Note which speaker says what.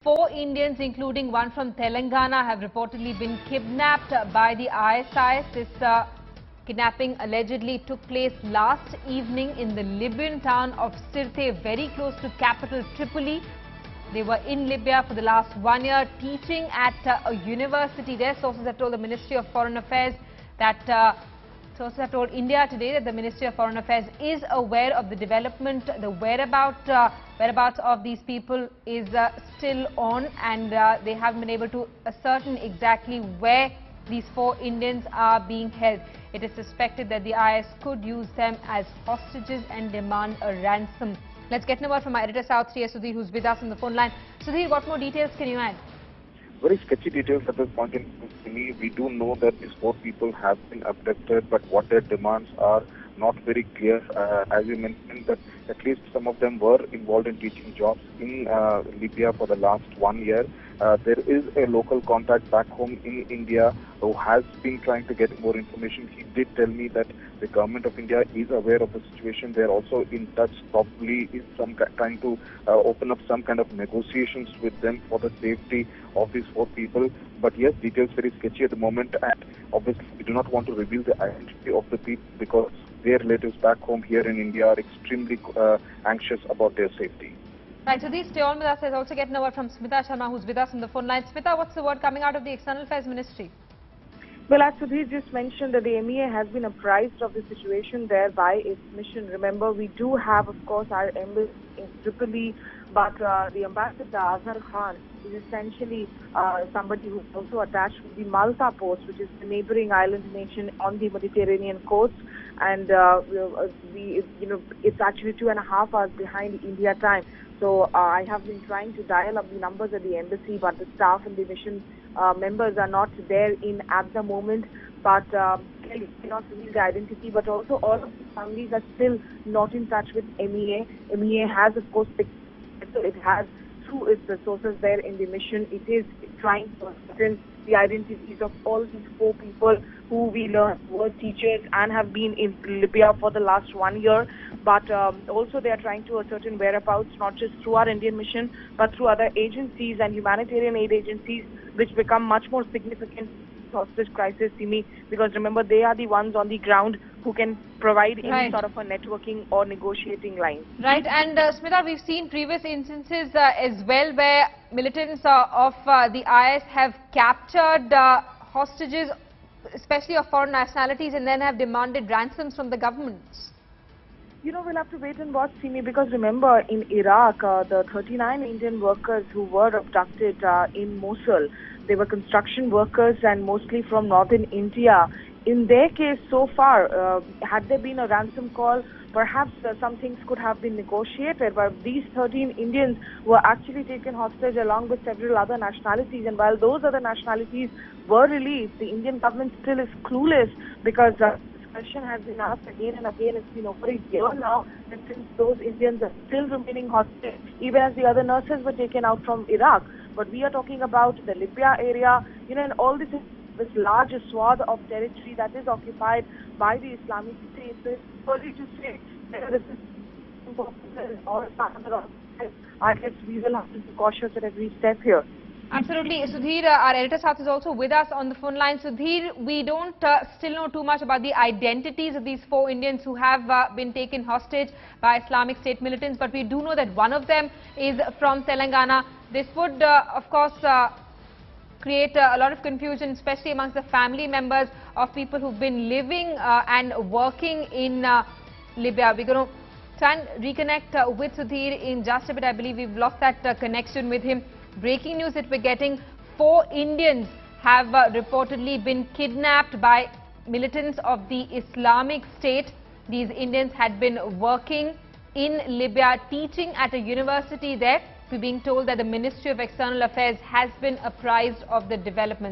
Speaker 1: Four Indians, including one from Telangana, have reportedly been kidnapped by the ISIS. This kidnapping allegedly took place last evening in the Libyan town of Sirte, very close to capital Tripoli. They were in Libya for the last 1 year, teaching at a university there. Sources have told the Ministry of Foreign Affairs that sources have told India today that the Ministry of Foreign Affairs is aware of the development. The whereabouts of these people is still on, and they haven't been able to ascertain exactly where these four Indians are being held. It is suspected that the IS could use them as hostages and demand a ransom. Let's get number from our editor South 3, Sudhir, who's with us on the phone line. Sudhir, what more details can you add?
Speaker 2: Very sketchy details at this point in time. We do know that these four people have been abducted, but what their demands are not very clear. As you mentioned, that at least some of them were involved in teaching jobs in Libya for the last 1 year. There is a local contact back home in India who has been trying to get more information. He did tell me that the government of India is aware of the situation. They're also in touch, probably is trying to open up some kind of negotiations with them for the safety of these four people. But yes, details very sketchy at the moment, and obviously we do not want to reveal the identity of the people because their relatives back home here in India are extremely anxious about their safety.
Speaker 1: Right, so these stay on with us. Let's also get a word from Smita Sharma, who's with us on the phone line. Smita, what's the word coming out of the External Affairs Ministry?
Speaker 3: Well, as Sudhir just mentioned, that the MEA has been apprised of the situation there by its mission. Remember, we do have, of course, our embassy in Tripoli, but the ambassador, Azhar Khan, is essentially somebody who's also attached to the Malta post, which is the neighboring island nation on the Mediterranean coast. And, it's actually 2.5 hours behind India time. So I have been trying to dial up the numbers at the embassy, but the staff and the mission members are not there in at the moment. But clearly cannot reveal the identity. But also all of the families are still not in touch with MEA. MEA has, of course, it has through its resources there in the mission. It is trying to ascertain the identities of all these four people who we learned were teachers and have been in Libya for the last 1 year. But also they are trying to ascertain whereabouts, not just through our Indian mission, but through other agencies and humanitarian aid agencies, which become much more significant hostage crisis, Simi, because remember, they are the ones on the ground who can provide any sort of a networking or negotiating line.
Speaker 1: Right, and Smita, we've seen previous instances as well where militants of the IS have captured hostages, especially of foreign nationalities, and then have demanded ransoms from the governments.
Speaker 3: We'll have to wait and watch, Simi, because remember, in Iraq, the 39 Indian workers who were abducted in Mosul, they were construction workers and mostly from northern India. In their case, so far, had there been a ransom call, perhaps some things could have been negotiated, but these 13 Indians were actually taken hostage along with several other nationalities. And while those other nationalities were released, the Indian government still is clueless because question has been asked again and again. It's been over a year now that since those Indians are still remaining hostage, even as the other nurses were taken out from Iraq. But we are talking about the Libya area, and all this large swath of territory that is occupied by the Islamic State. So it's early to say whether this is or another. I guess we will have to be cautious at every step here.
Speaker 1: Absolutely. Sudhir, our editor South is also with us on the phone line. Sudhir, we don't still know too much about the identities of these four Indians who have been taken hostage by Islamic State militants, but we do know that one of them is from Telangana. This would, of course, create a lot of confusion, especially amongst the family members of people who've been living and working in Libya. We're going to try and reconnect with Sudhir in just a bit. I believe we've lost that connection with him. Breaking news that we're getting: 4 Indians have reportedly been kidnapped by militants of the Islamic State. These Indians had been working in Libya, teaching at a university there. We're being told that the Ministry of External Affairs has been apprised of the development.